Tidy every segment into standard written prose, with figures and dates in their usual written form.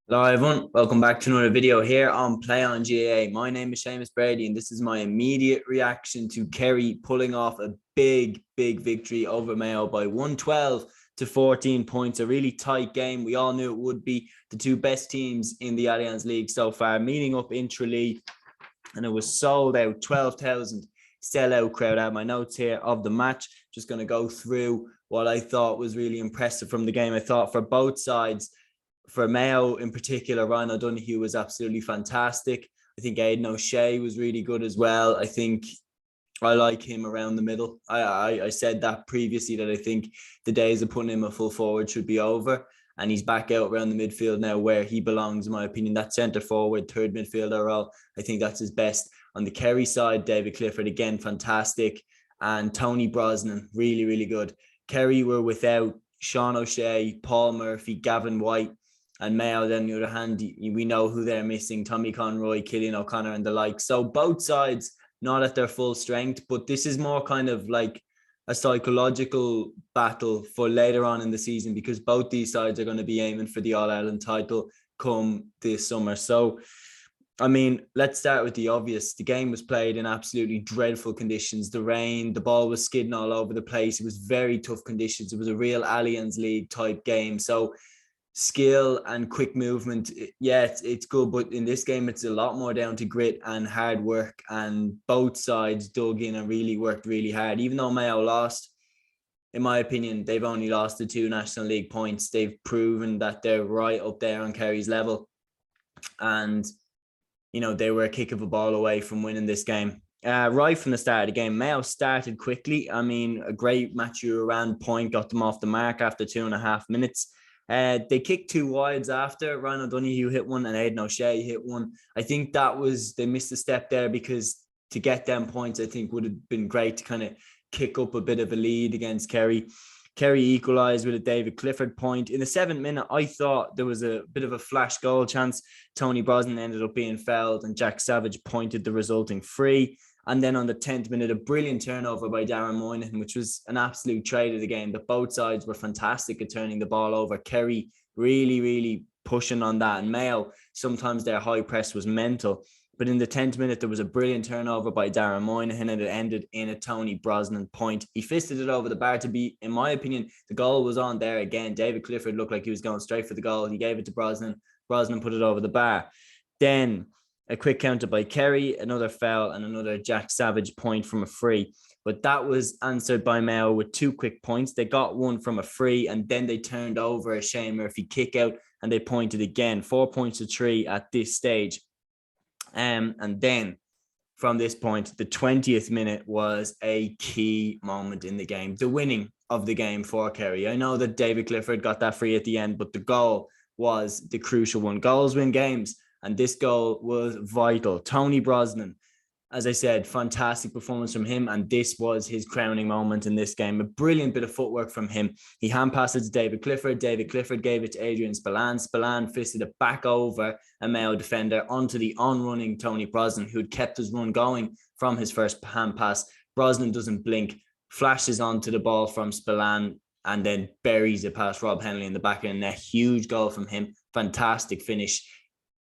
Hello everyone, welcome back to another video here on Play on GAA. My name is Seamus Brady and this is my immediate reaction to Kerry pulling off a big victory over Mayo by 112 to 14 points. A really tight game. We all knew it would be. The two best teams in the Allianz League so far meeting up in Tralee, and it was sold out, 12,000 sellout crowd. I have my notes here of the match. Just going to go through what I thought was really impressive from the game. I thought for both sides, for Mayo in particular, Ryan O'Donoghue was absolutely fantastic. I think Aidan O'Shea was really good as well. I think I like him around the middle. I said that previously, that I think the days of putting him a full forward should be over. And he's back out around the midfield now where he belongs, in my opinion. That centre forward, third midfielder role, I think that's his best. On the Kerry side, David Clifford, again, fantastic. And Tony Brosnan, really good. Kerry were without Sean O'Shea, Paul Murphy, Gavin White, and Mayo. Then on the other hand, we know who they're missing: Tommy Conroy, Killian O'Connor, and the like. So both sides not at their full strength, but this is more kind of like a psychological battle for later on in the season, because both these sides are going to be aiming for the All-Ireland title come this summer. So, I mean, let's start with the obvious. The game was played in absolutely dreadful conditions. The rain, the ball was skidding all over the place. It was very tough conditions. It was a real Allianz League type game. So skill and quick movement, yeah, it's good, but in this game it's a lot more down to grit and hard work, and both sides dug in and really worked really hard. Even though Mayo lost, in my opinion, they've only lost the 2 National League points. They've proven that they're right up there on Kerry's level, and they were a kick of a ball away from winning this game. Right from the start of the game, Mayo started quickly. I mean, a great Ruane point got them off the mark after 2.5 minutes. They kicked 2 wides after. Ryan O'Donoghue hit one and Aidan O'Shea hit one. I think they missed a step there, because to get them points, I think would have been great to kind of kick up a bit of a lead against Kerry. Kerry equalised with a David Clifford point. In the 7th minute, I thought there was a bit of a flash goal chance. Tony Brosnan ended up being fouled and Jack Savage pointed the resulting free. And then on the 10th minute, a brilliant turnover by Darren Moynihan, which was an absolute trade of the game. That both sides were fantastic at turning the ball over. Kerry really pushing on that. And Mayo, sometimes their high press was mental. But in the 10th minute, there was a brilliant turnover by Darren Moynihan, and it ended in a Tony Brosnan point. He fisted it over the bar. To be, in my opinion, the goal was on there again. David Clifford looked like he was going straight for the goal. He gave it to Brosnan. Brosnan put it over the bar. Then a quick counter by Kerry, another foul, and another Jack Savage point from a free. But that was answered by Mayo with 2 quick points. They got one from a free, and then they turned over a Shane Murphy kick out, and they pointed again. 4 points to 3 at this stage. And then from this point, the 20th minute was a key moment in the game, the winning of the game for Kerry. I know that David Clifford got that free at the end, but the goal was the crucial one. Goals win games, and this goal was vital. Tony Brosnan, as I said, fantastic performance from him, and this was his crowning moment in this game. A brilliant bit of footwork from him. He hand passed it to David Clifford. David Clifford gave it to Adrian Spillane. Spillane fisted it back over a Mayo defender onto the on-running Tony Brosnan, who had kept his run going from his first hand pass. Brosnan doesn't blink, flashes onto the ball from Spillane, and then buries it past Rob Henley in the back of the net. Huge goal from him. Fantastic finish.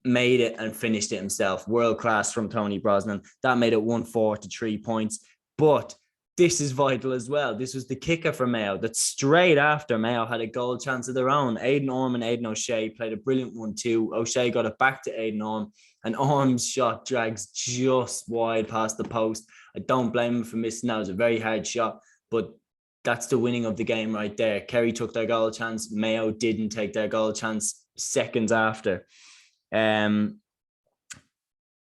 Made it and finished it himself. World class from Tony Brosnan. That made it 1-4 to 3 points. But this is vital as well. This was the kicker for Mayo, that straight after Mayo had a goal chance of their own. Aidan Orme and Aidan O'Shea played a brilliant 1-2. O'Shea got it back to Aidan Orme, and Orme's shot drags just wide past the post. I don't blame him for missing that. It was a very hard shot, but that's the winning of the game right there. Kerry took their goal chance. Mayo didn't take their goal chance seconds after. Then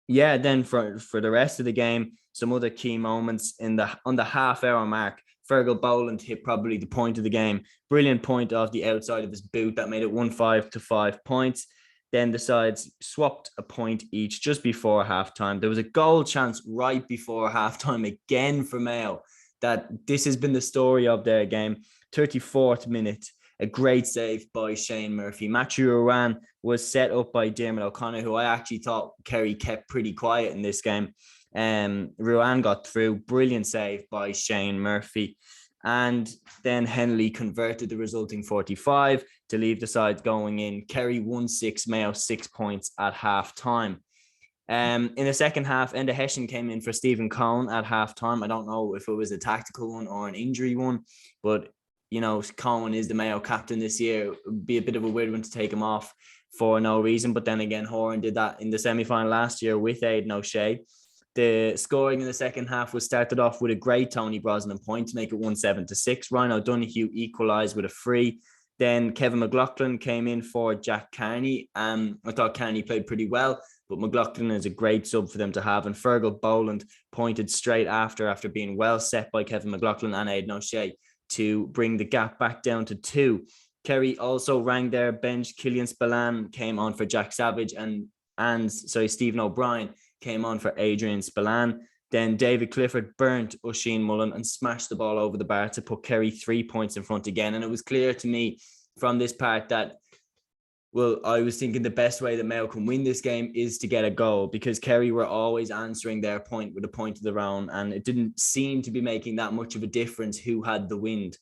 for the rest of the game, some other key moments on the half-hour mark. Fergal Boland hit probably the point of the game. Brilliant point off the outside of his boot that made it 1-5 to 5 points. Then the sides swapped a point each just before halftime. There was a goal chance right before halftime again for Mayo. That this has been the story of their game. 34th minute. A great save by Shane Murphy. Ruane was set up by Dermot O'Connor, who I actually thought Kerry kept pretty quiet in this game. Ruane got through. Brilliant save by Shane Murphy. And then Henley converted the resulting 45. to leave the side going in. Kerry 1-6, Mayo 6 points at half time. In the second half, Enda Hessian came in for Stephen Cohen at halftime. I don't know if it was a tactical one or an injury one, but you know, Cohen is the Mayo captain this year. It would be a bit of a weird one to take him off for no reason. But then again, Horan did that in the semi-final last year with Aidan O'Shea. The scoring in the second half was started off with a great Tony Brosnan point to make it 1-7-6. Ryan O'Donoghue equalised with a free. Then Kevin McLaughlin came in for Jack Carney. I thought Carney played pretty well, but McLaughlin is a great sub for them to have. And Fergal Boland pointed straight after being well set by Kevin McLaughlin and Aidan O'Shea to bring the gap back down to 2. Kerry also rang their bench. Killian Spillane came on for Jack Savage and Stephen O'Brien came on for Adrian Spillane. Then David Clifford burnt Oisin Mullen and smashed the ball over the bar to put Kerry 3 points in front again. And it was clear to me from this part that, well, I was thinking the best way that Mayo can win this game is to get a goal, because Kerry were always answering their point with a point of their own, and it didn't seem to be making that much of a difference who had the wind.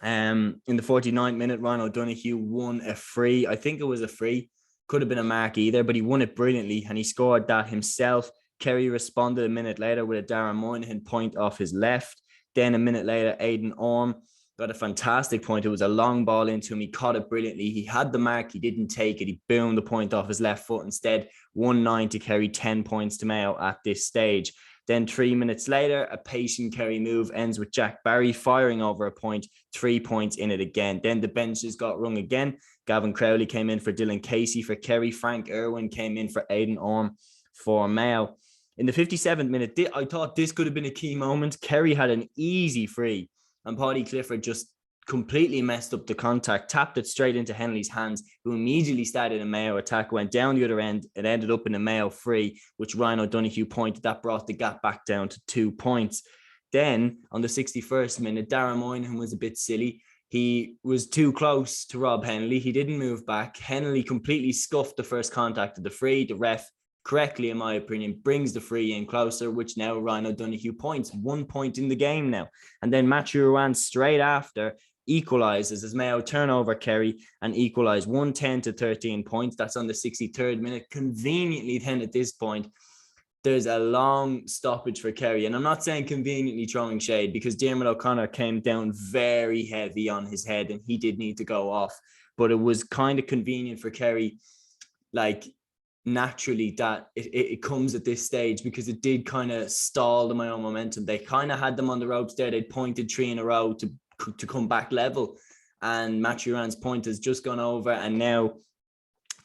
In the 49th minute, Ryan O'Donoghue won a free. I think it was a free. Could have been a mark either, but he won it brilliantly, and he scored that himself. Kerry responded a minute later with a Darren Moynihan point off his left. Then a minute later, Aidan Orme got a fantastic point. It was a long ball into him. He caught it brilliantly. He had the mark. He didn't take it. He boomed the point off his left foot instead. 1-9 to Kerry, 10 points to Mayo at this stage. Then 3 minutes later, a patient Kerry move ends with Jack Barry firing over a point, 3 points in it again. Then the benches got rung again. Gavin Crowley came in for Dylan Casey for Kerry. Frank Irwin came in for Aidan Orme for Mayo. In the 57th minute, I thought this could have been a key moment. Kerry had an easy free, and Paddy Clifford just completely messed up the contact, tapped it straight into Henley's hands, who immediately started a Mayo attack, went down the other end. It ended up in a Mayo free, which Ryan O'Donoghue pointed. That brought the gap back down to 2 points. Then, on the 61st minute, Darren Moynihan was a bit silly. He was too close to Rob Henley. He didn't move back. Henley completely scuffed the first contact of the free. The ref, correctly in my opinion, brings the free in closer, which now Ryan O'Donoghue points. 1 point in the game now. And then Matthew Ruane straight after equalises as Mayo turn over Kerry and equalise 1-10 to 13 points. That's on the 63rd minute. Conveniently then at this point, there's a long stoppage for Kerry. And I'm not saying conveniently throwing shade, because Diarmuid O'Connor came down very heavy on his head and he did need to go off. But it was kind of convenient for Kerry, like, naturally, that it comes at this stage, because it did kind of stall the Mayo momentum. They kind of had them on the ropes there. They'd pointed 3 in a row to come back level, and Matthew Ruane's point has just gone over, and now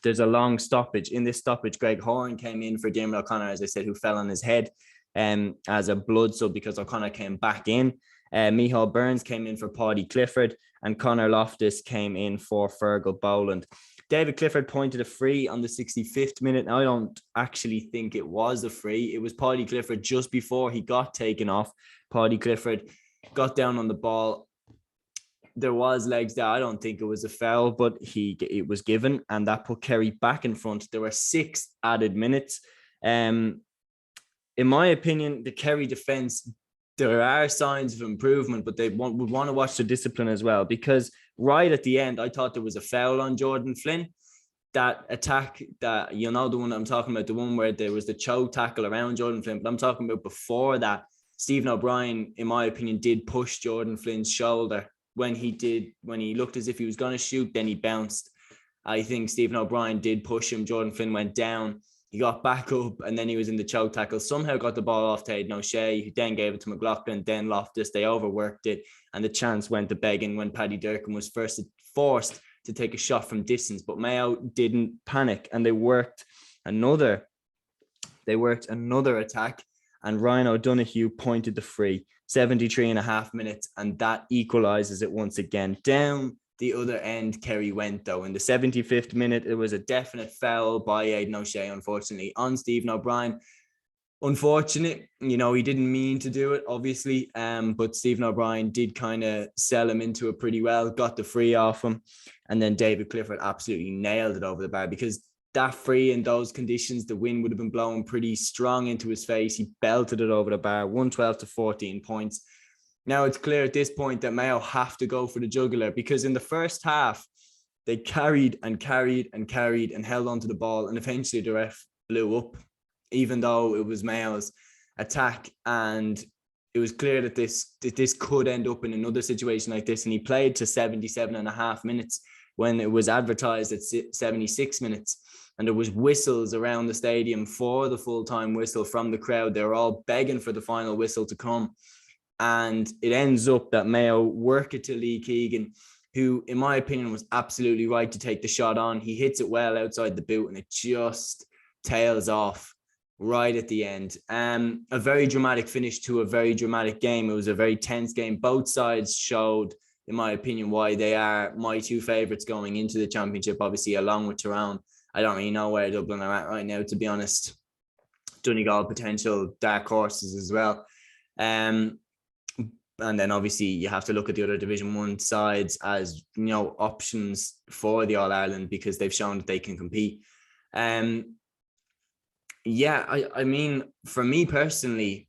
there's a long stoppage. In this stoppage, Greg Horan came in for Diarmuid O'Connor, as I said, who fell on his head as a blood sub because O'Connor came back in. Micheál Burns came in for Paddy Clifford, and Conor Loftus came in for Fergal Boland. David Clifford pointed a free on the 65th minute. Now, I don't actually think it was a free. It was Paddy Clifford just before he got taken off. Paddy Clifford got down on the ball. There was legs there. I don't think it was a foul, but it was given, and that put Kerry back in front. There were 6 added minutes. In my opinion, the Kerry defence, there are signs of improvement, but they would want to watch the discipline as well, because right at the end, I thought there was a foul on Jordan Flynn. That attack, that, you know, the one I'm talking about, the one where there was the choke tackle around Jordan Flynn, but I'm talking about before that. Stephen O'Brien, in my opinion, did push Jordan Flynn's shoulder when he looked as if he was going to shoot, then he bounced. I think Stephen O'Brien did push him. Jordan Flynn went down. He got back up, and then he was in the choke tackle. Somehow got the ball off to Aidan O'Shea, who then gave it to McLaughlin, then Loftus. They overworked it, and the chance went to begging when Paddy Durcan was forced to take a shot from distance. But Mayo didn't panic, and they worked another attack, and Ryan O'Donoghue pointed the free. 73.5 minutes, and that equalises it once again. Down the other end, Kerry went, though. In the 75th minute, it was a definite foul by Aidan O'Shea, unfortunately, on Stephen O'Brien. Unfortunate, you know, he didn't mean to do it, obviously, but Stephen O'Brien did kind of sell him into it pretty well, got the free off him, and then David Clifford absolutely nailed it over the bar, because that free in those conditions, the wind would have been blowing pretty strong into his face. He belted it over the bar, 112 to 14 points. Now it's clear at this point that Mayo have to go for the jugular, because in the first half, They carried and carried and carried and held onto the ball, and eventually the ref blew up, even though it was Mayo's attack, and it was clear that this could end up in another situation like this. And he played to 77.5 minutes when it was advertised at 76 minutes. And there was whistles around the stadium for the full-time whistle from the crowd. They were all begging for the final whistle to come. And it ends up that Mayo work it to Lee Keegan, who, in my opinion, was absolutely right to take the shot on. He hits it well outside the boot, and it just tails off right at the end. A very dramatic finish to a very dramatic game. It was a very tense game. Both sides showed, in my opinion, why they are my two favourites going into the championship, obviously, along with Tyrone. I don't really know where Dublin are at right now, to be honest. Donegal potential dark horses as well. And then obviously you have to look at the other Division 1 sides as, you know, options for the All-Ireland, because they've shown that they can compete. Yeah, I mean, for me personally,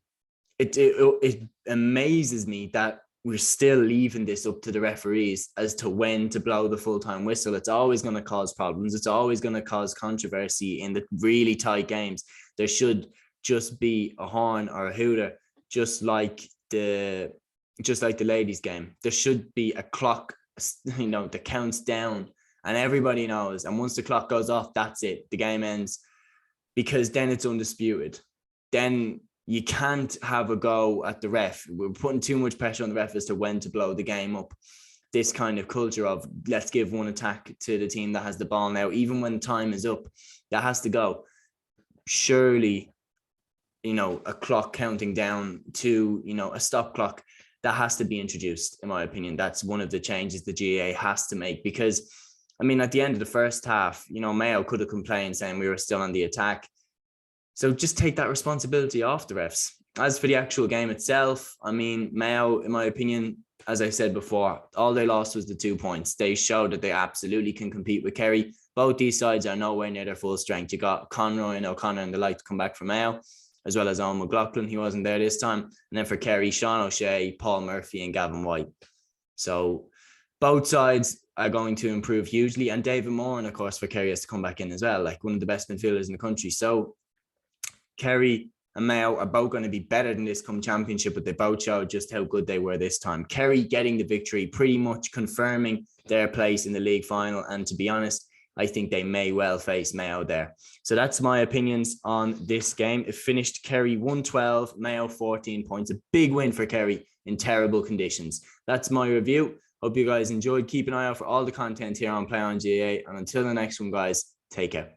it amazes me that we're still leaving this up to the referees as to when to blow the full-time whistle. It's always going to cause problems. It's always going to cause controversy in the really tight games. There should just be a horn or a hooter, just like the ladies' game. There should be a clock, you know, that counts down, and everybody knows. And once the clock goes off, that's it. The game ends, because then it's undisputed. Then you can't have a go at the ref. We're putting too much pressure on the ref as to when to blow the game up. This kind of culture of, let's give one attack to the team that has the ball now, even when time is up, that has to go. Surely, you know, a clock counting down to, you know, a stop clock, that has to be introduced, in my opinion. That's one of the changes the GAA has to make, because, I mean, at the end of the first half, you know, Mayo could have complained saying we were still on the attack. So just take that responsibility off the refs. As for the actual game itself, I mean, Mayo, in my opinion, as I said before, all they lost was the 2 points. They showed that they absolutely can compete with Kerry. Both these sides are nowhere near their full strength. You got Conroy and O'Connor and the like to come back from Mayo, as well as Owen McLaughlin. He wasn't there this time. And then for Kerry, Sean O'Shea, Paul Murphy and Gavin White. So both sides are going to improve hugely. And David Moran, of course, for Kerry has to come back in as well, like one of the best midfielders in the country. So Kerry and Mayo are both going to be better than this come championship, but they both showed just how good they were this time. Kerry getting the victory, pretty much confirming their place in the league final. And to be honest, I think they may well face Mayo there. So that's my opinions on this game. It finished Kerry 112, Mayo 14 points. A big win for Kerry in terrible conditions. That's my review. Hope you guys enjoyed. Keep an eye out for all the content here on Play on GAA. And until the next one, guys, take care.